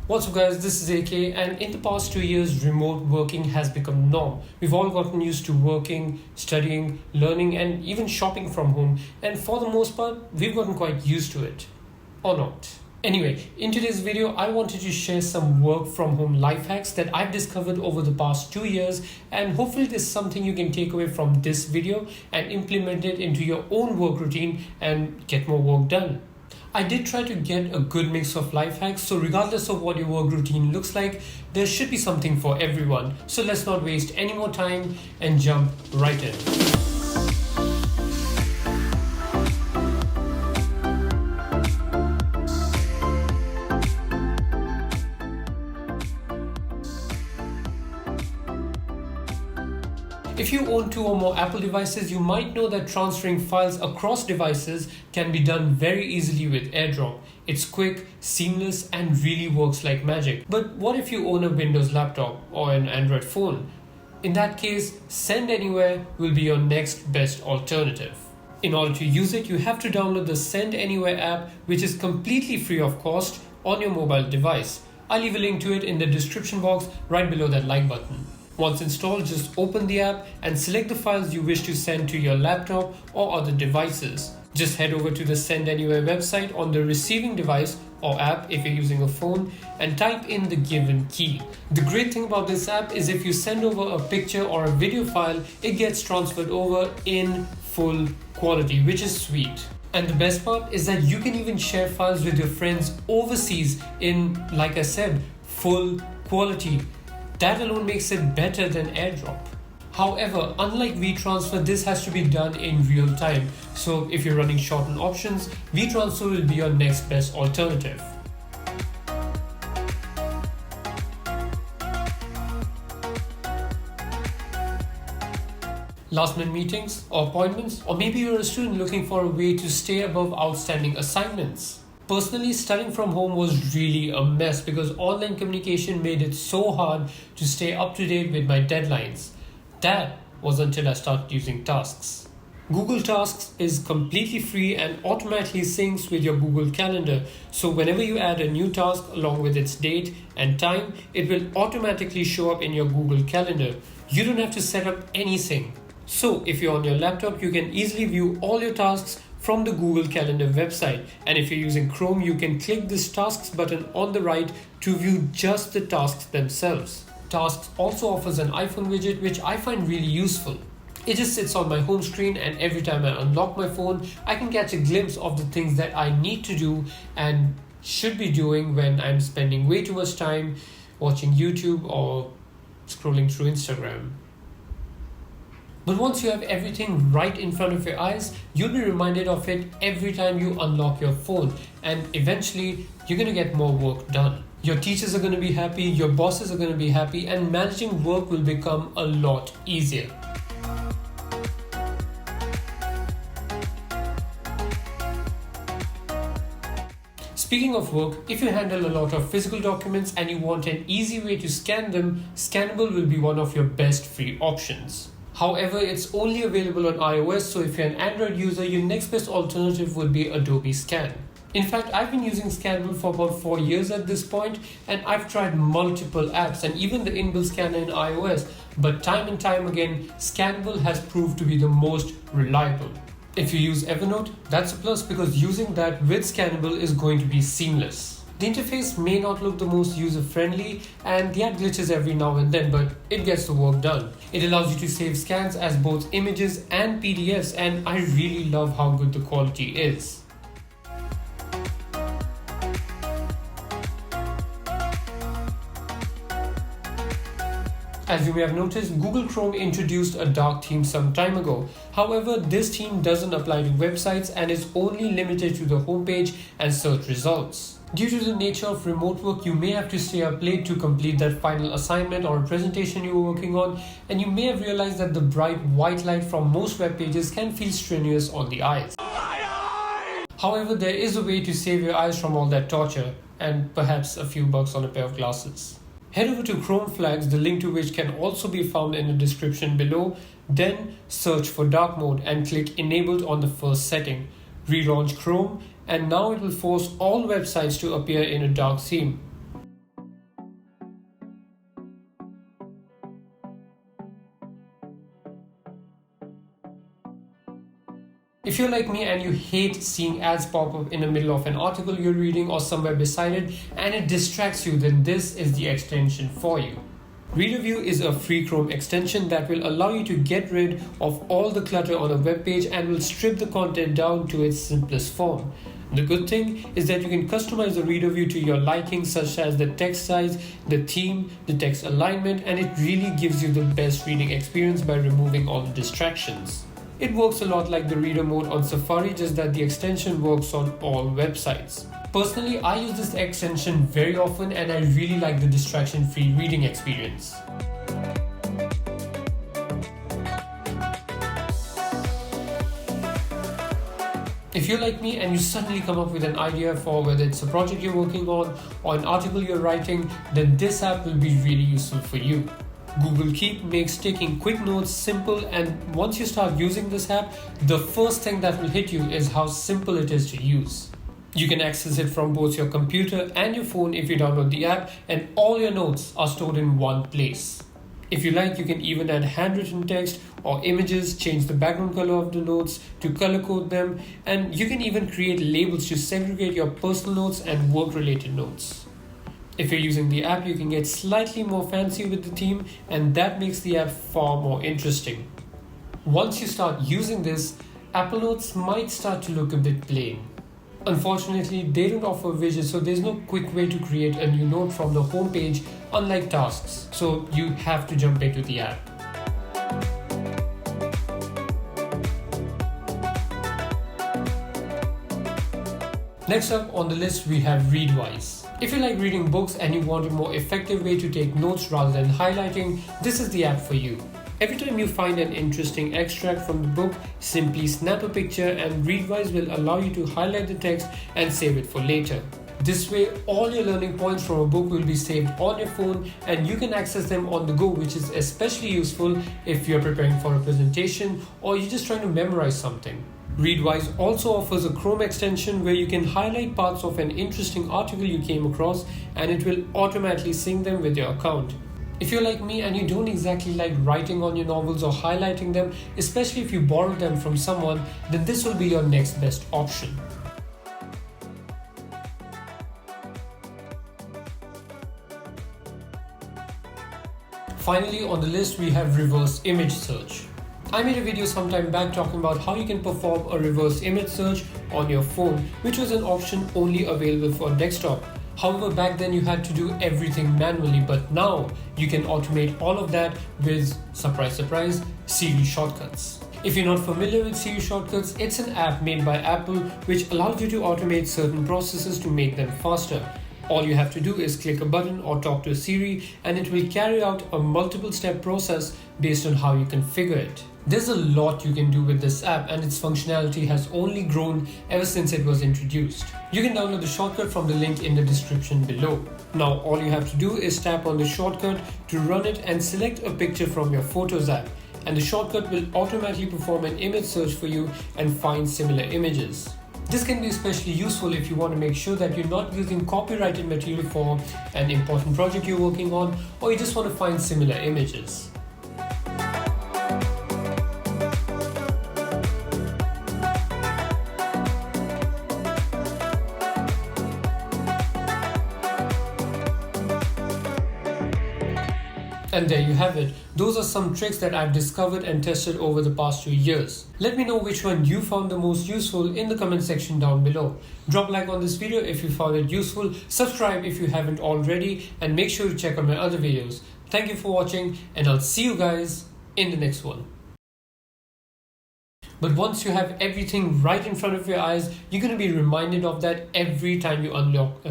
What's up guys, this is AK, and in the past 2 years remote working has become norm. We've all gotten used to working, studying, learning and even shopping from home, and for the most part we've gotten quite used to it. Or not. Anyway, in today's video I wanted to share some work from home life hacks that I've discovered over the past 2 years, and hopefully there's something you can take away from this video and implement it into your own work routine and get more work done. I did try to get a good mix of life hacks, so regardless of what your work routine looks like, there should be something for everyone. So let's not waste any more time and jump right in. If you own 2 or more Apple devices, you might know that transferring files across devices can be done very easily with AirDrop. It's quick, seamless, and really works like magic. But what if you own a Windows laptop or an Android phone? In that case, Send Anywhere will be your next best alternative. In order to use it, you have to download the Send Anywhere app, which is completely free of cost on your mobile device. I'll leave a link to it in the description box right below that like button. Once installed, just open the app and select the files you wish to send to your laptop or other devices. Just head over to the Send Anywhere website on the receiving device or app if you're using a phone and type in the given key. The great thing about this app is if you send over a picture or a video file, it gets transferred over in full quality, which is sweet. And the best part is that you can even share files with your friends overseas in, like I said, full quality. That alone makes it better than AirDrop. However, unlike WeTransfer, this has to be done in real time. So if you're running short on options, WeTransfer will be your next best alternative. Last minute meetings or appointments, or maybe you're a student looking for a way to stay above outstanding assignments. Personally, studying from home was really a mess because online communication made it so hard to stay up to date with my deadlines. That was until I started using Tasks. Google Tasks is completely free and automatically syncs with your Google Calendar. So whenever you add a new task along with its date and time, it will automatically show up in your Google Calendar. You don't have to set up anything. So if you're on your laptop, you can easily view all your tasks from the Google Calendar website, and if you're using Chrome, you can click this Tasks button on the right to view just the tasks themselves. Tasks also offers an iPhone widget, which I find really useful. It just sits on my home screen, and every time I unlock my phone, I can catch a glimpse of the things that I need to do and should be doing when I'm spending way too much time watching YouTube or scrolling through Instagram. But once you have everything right in front of your eyes, you'll be reminded of it every time you unlock your phone, and eventually you're going to get more work done. Your teachers are going to be happy, your bosses are going to be happy, and managing work will become a lot easier. Speaking of work, if you handle a lot of physical documents and you want an easy way to scan them, Scannable will be one of your best free options. However, it's only available on iOS, so if you're an Android user, your next best alternative would be Adobe Scan. In fact, I've been using Scannable for about 4 years at this point, and I've tried multiple apps and even the inbuilt scanner in iOS, but time and time again, Scannable has proved to be the most reliable. If you use Evernote, that's a plus because using that with Scannable is going to be seamless. The interface may not look the most user-friendly and they have glitches every now and then, but it gets the work done. It allows you to save scans as both images and PDFs, and I really love how good the quality is. As you may have noticed, Google Chrome introduced a dark theme some time ago. However, this theme doesn't apply to websites and is only limited to the homepage and search results. Due to the nature of remote work, you may have to stay up late to complete that final assignment or presentation you were working on, and you may have realized that the bright white light from most web pages can feel strenuous on the eyes. However, there is a way to save your eyes from all that torture, and perhaps a few bucks on a pair of glasses. Head over to Chrome Flags, the link to which can also be found in the description below, then search for dark mode and click enabled on the first setting. Relaunch Chrome, and now it will force all websites to appear in a dark theme. If you're like me and you hate seeing ads pop up in the middle of an article you're reading or somewhere beside it and it distracts you, then this is the extension for you. Reader View is a free Chrome extension that will allow you to get rid of all the clutter on a web page and will strip the content down to its simplest form. The good thing is that you can customize the reader view to your liking, such as the text size, the theme, the text alignment, and it really gives you the best reading experience by removing all the distractions. It works a lot like the reader mode on Safari, just that the extension works on all websites. Personally, I use this extension very often and I really like the distraction-free reading experience. If you're like me and you suddenly come up with an idea for whether it's a project you're working on or an article you're writing, then this app will be really useful for you. Google Keep makes taking quick notes simple, and once you start using this app, the first thing that will hit you is how simple it is to use. You can access it from both your computer and your phone if you download the app, and all your notes are stored in one place. If you like, you can even add handwritten text or images, change the background color of the notes to color code them, and you can even create labels to segregate your personal notes and work-related notes. If you're using the app, you can get slightly more fancy with the theme, and that makes the app far more interesting. Once you start using this, Apple Notes might start to look a bit plain. Unfortunately, they don't offer widgets, so there's no quick way to create a new note from the home page, unlike tasks, so you have to jump into the app. Next up on the list, we have Readwise. If you like reading books and you want a more effective way to take notes rather than highlighting, this is the app for you. Every time you find an interesting extract from the book, simply snap a picture and Readwise will allow you to highlight the text and save it for later. This way, all your learning points from a book will be saved on your phone and you can access them on the go, which is especially useful if you're preparing for a presentation or you're just trying to memorize something. Readwise also offers a Chrome extension where you can highlight parts of an interesting article you came across and it will automatically sync them with your account. If you're like me and you don't exactly like writing on your novels or highlighting them, especially if you borrow them from someone, then this will be your next best option. Finally on the list, we have reverse image search. I made a video sometime back talking about how you can perform a reverse image search on your phone, which was an option only available for desktop. However, back then you had to do everything manually, but now you can automate all of that with, surprise surprise, Siri shortcuts. If you're not familiar with Siri shortcuts, it's an app made by Apple which allows you to automate certain processes to make them faster. All you have to do is click a button or talk to Siri and it will carry out a multiple step process based on how you configure it. There's a lot you can do with this app and its functionality has only grown ever since it was introduced. You can download the shortcut from the link in the description below. Now all you have to do is tap on the shortcut to run it and select a picture from your Photos app, and the shortcut will automatically perform an image search for you and find similar images. This can be especially useful if you want to make sure that you're not using copyrighted material for an important project you're working on, or you just want to find similar images. And there you have it. Those are some tricks that I've discovered and tested over the past 2 years. Let me know which one you found the most useful in the comment section down below. Drop a like on this video if you found it useful, subscribe if you haven't already, and make sure to check out my other videos. Thank you for watching, and I'll see you guys in the next one. But once you have everything right in front of your eyes, you're going to be reminded of that every time you unlock